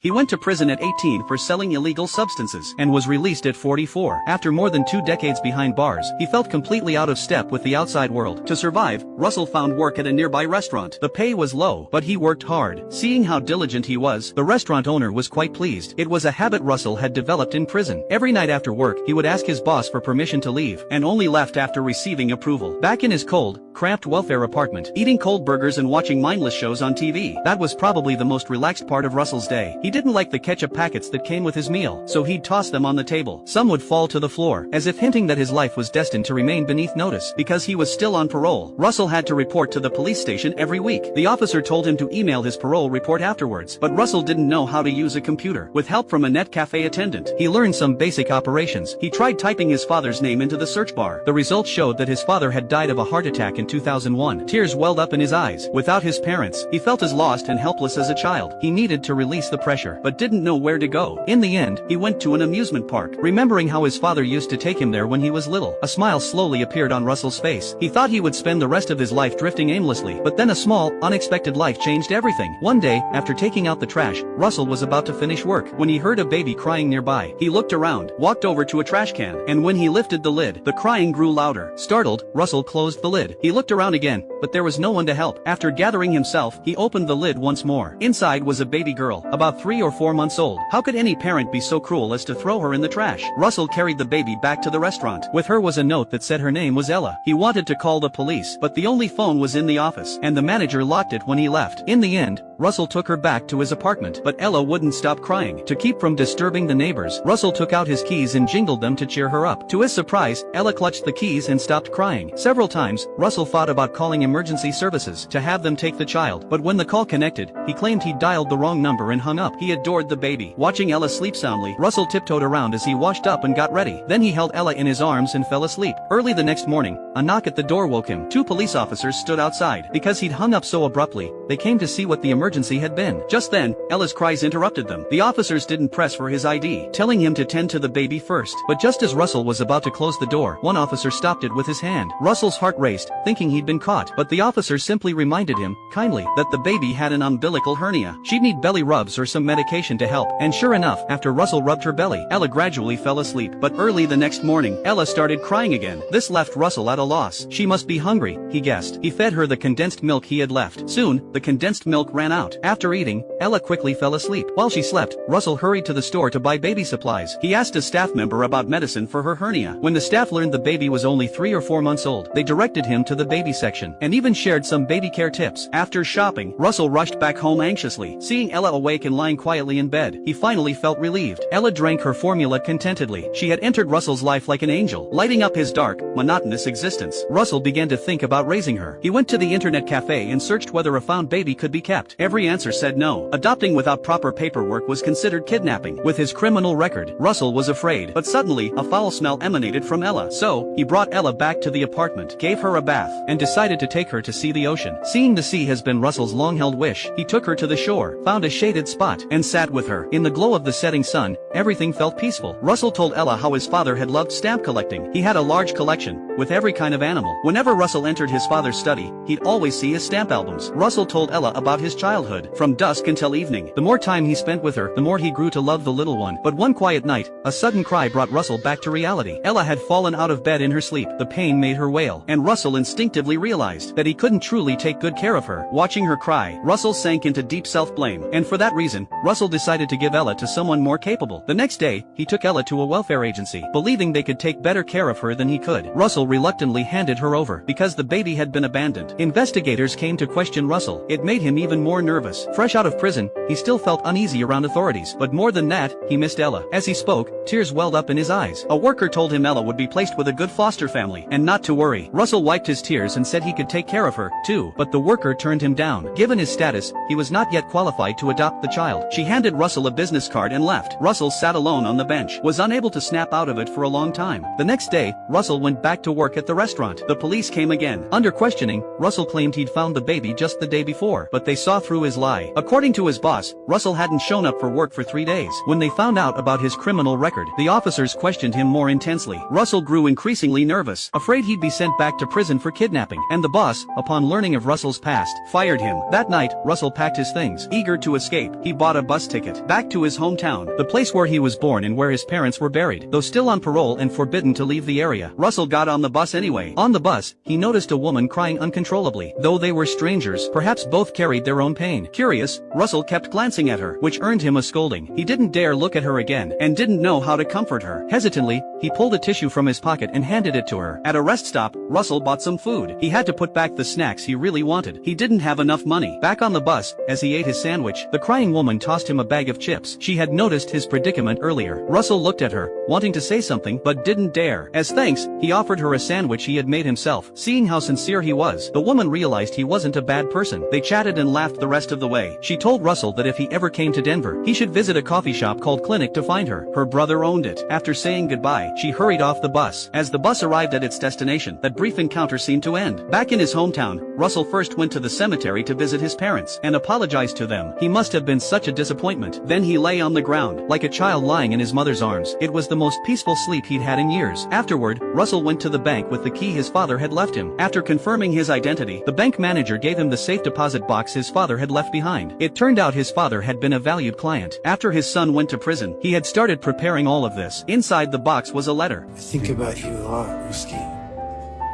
He went to prison at 18 for selling illegal substances and was released at 44. After more than 2 decades behind bars, he felt completely out of step with the outside world. To survive, Russell found work at a nearby restaurant. The pay was low, but he worked hard. Seeing how diligent he was, the restaurant owner was quite pleased. It was a habit Russell had developed in prison. Every night after work, he would ask his boss for permission to leave, and only left after receiving approval. Back in his cold, cramped welfare apartment, eating cold burgers and watching mindless shows on TV. That was probably the most relaxed part of Russell's day. He didn't like the ketchup packets that came with his meal, so he'd toss them on the table. Some would fall to the floor, as if hinting that his life was destined to remain beneath notice. Because he was still on parole, Russell had to report to the police station every week. The officer told him to email his parole report afterwards, but Russell didn't know how to use a computer. With help from a net cafe attendant, he learned some basic operations. He tried typing his father's name into the search bar. The results showed that his father had died of a heart attack in 2001. Tears welled up in his eyes. Without his parents, he felt as lost and helpless as a child. He needed to release the pressure, but didn't know where to go. In the end, he went to an amusement park, remembering how his father used to take him there when he was little. A smile slowly appeared on Russell's face. He thought he would spend the rest of his life drifting aimlessly, but then a small, unexpected life changed everything. One day, after taking out the trash, Russell was about to finish work when he heard a baby crying nearby. He looked around, walked over to a trash can, and when he lifted the lid, the crying grew louder. Startled, Russell closed the lid. He looked around again, but there was no one to help. After gathering himself, he opened the lid once more. Inside was a baby girl, about 3 or 4 months old. How could any parent be so cruel as to throw her in the trash? Russell carried the baby back to the restaurant. With her was a note that said her name was Ella. He wanted to call the police, but the only phone was in the office, and the manager locked it when he left. In the end, Russell took her back to his apartment, but Ella wouldn't stop crying. To keep from disturbing the neighbors, Russell took out his keys and jingled them to cheer her up. To his surprise, Ella clutched the keys and stopped crying. Several times, Russell thought about calling emergency services to have them take the child, but when the call connected, he claimed he'd dialed the wrong number and hung up. He adored the baby. Watching Ella sleep soundly, Russell tiptoed around as he washed up and got ready. Then he held Ella in his arms and fell asleep. Early the next morning, a knock at the door woke him. 2 police officers stood outside. Because he'd hung up so abruptly, they came to see what the emergency had been. Just then, Ella's cries interrupted them. The officers didn't press for his ID, telling him to tend to the baby first. But just as Russell was about to close the door, one officer stopped it with his hand. Russell's heart raced, thinking he'd been caught, but the officer simply reminded him, kindly, that the baby had an umbilical hernia. She'd need belly rubs or some medication to help. And sure enough, after Russell rubbed her belly, Ella gradually fell asleep. But early the next morning, Ella started crying again. This left Russell at a loss. She must be hungry, he guessed. He fed her the condensed milk he had left. Soon, the condensed milk ran out. After eating, Ella quickly fell asleep. While she slept, Russell hurried to the store to buy baby supplies. He asked a staff member about medicine for her hernia. When the staff learned the baby was only 3 or 4 months old, they directed him to the baby section, and even shared some baby care tips. After shopping, Russell rushed back home anxiously. Seeing Ella awake and lying quietly in bed, he finally felt relieved. Ella drank her formula contentedly. She had entered Russell's life like an angel, lighting up his dark, monotonous existence. Russell began to think about raising her. He went to the internet cafe and searched whether a found baby could be kept. Every answer said no. Adopting without proper paperwork was considered kidnapping. With his criminal record, Russell was afraid. But suddenly, a foul smell emanated from Ella. So, he brought Ella back to the apartment, gave her a bath, and decided to take her to see the ocean. Seeing the sea has been Russell's long-held wish, he took her to the shore, found a shaded spot, and sat with her. In the glow of the setting sun, everything felt peaceful. Russell told Ella how his father had loved stamp collecting. He had a large collection, with every kind of animal. Whenever Russell entered his father's study, he'd always see his stamp albums. Russell told Ella about his childhood, from dusk until evening. The more time he spent with her, the more he grew to love the little one. But one quiet night, a sudden cry brought Russell back to reality. Ella had fallen out of bed in her sleep. The pain made her wail, and Russell instinctively realized that he couldn't truly take good care of her. Watching her cry, Russell sank into deep self-blame, and for that reason, Russell decided to give Ella to someone more capable. The next day, he took Ella to a welfare agency, believing they could take better care of her than he could. Russell reluctantly handed her over, because the baby had been abandoned. Investigators came to question Russell. It made him even more nervous. Fresh out of prison, he still felt uneasy around authorities, but more than that, he missed Ella. As he spoke, tears welled up in his eyes. A worker told him Ella would be placed with a good foster family, and not to worry. Russell wiped his tears and said he could take care of her, too, but the worker turned him down. Given his status, he was not yet qualified to adopt the child. She handed Russell a business card and left. Russell sat alone on the bench, was unable to snap out of it for a long time. The next day, Russell went back to work at the restaurant. The police came again. Under questioning, Russell claimed he'd found the baby just the day before, but they saw through his lie. According to his boss, Russell hadn't shown up for work for 3 days. When they found out about his criminal record, the officers questioned him more intensely. Russell grew increasingly nervous, afraid he'd be sent back to prison for kidnapping, and the boss, upon learning of Russell's past, fired him. That night, Russell packed his things. Eager to escape, he bought a bus ticket back to his hometown, the place where he was born and where his parents were buried. Though still on parole and forbidden to leave the area, Russell got on the bus anyway. On the bus, he noticed a woman crying uncontrollably. Though they were strangers, perhaps both carried their own pain. Curious, Russell kept glancing at her, which earned him a scolding. He didn't dare look at her again, and didn't know how to comfort her. Hesitantly, he pulled a tissue from his pocket and handed it to her. At a rest stop, Russell bought some food. He had to put back the snacks he really wanted. He didn't have enough money. Back on the bus, as he ate his sandwich, the crying woman tossed him a bag of chips. She had noticed his predicament earlier. Russell looked at her, wanting to say something but didn't dare. As thanks, he offered her a sandwich he had made himself. Seeing how sincere he was, the woman realized he wasn't a bad person. They chatted and laughed the rest of the way. She told Russell that if he ever came to Denver, he should visit a coffee shop called Clinic to find her. Her brother owned it. After saying goodbye, she hurried off the bus. As the bus arrived at its destination, that brief encounter seemed to end. Back in his hometown, Russell first went to the cemetery to visit his parents, and apologized to them. He must have been such a disappointment. Then he lay on the ground, like a child lying in his mother's arms. It was the most peaceful sleep he'd had in years. Afterward, Russell went to the bank with the key his father had left him. After confirming his identity, the bank manager gave him the safe deposit box his father had left behind. It turned out his father had been a valued client. After his son went to prison, he had started preparing all of this. Inside the box was a letter. I think about you a lot, Ruski.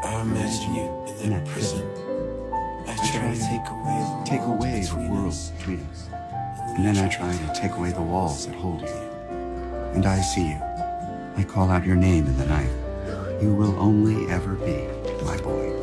I imagine you in a prison. I try to take away the world between us. And then I try to take away the walls that hold you. And I see you. I call out your name in the night. You will only ever be my boy.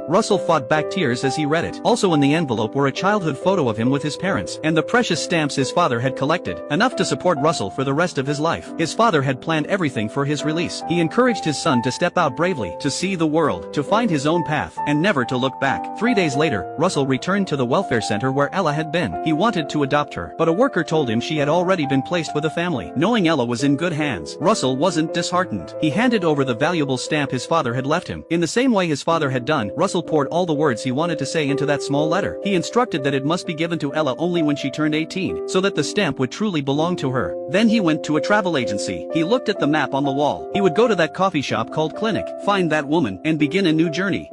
Russell fought back tears as he read it. Also in the envelope were a childhood photo of him with his parents, and the precious stamps his father had collected, enough to support Russell for the rest of his life. His father had planned everything for his release. He encouraged his son to step out bravely, to see the world, to find his own path, and never to look back. 3 days later, Russell returned to the welfare center where Ella had been. He wanted to adopt her, but a worker told him she had already been placed with a family. Knowing Ella was in good hands, Russell wasn't disheartened. He handed over the valuable stamp his father had left him. In the same way his father had done, Russell poured all the words he wanted to say into that small letter. He instructed that it must be given to Ella only when she turned 18, so that the stamp would truly belong to her. Then he went to a travel agency. He looked at the map on the wall. He would go to that coffee shop called Clinic, find that woman, and begin a new journey.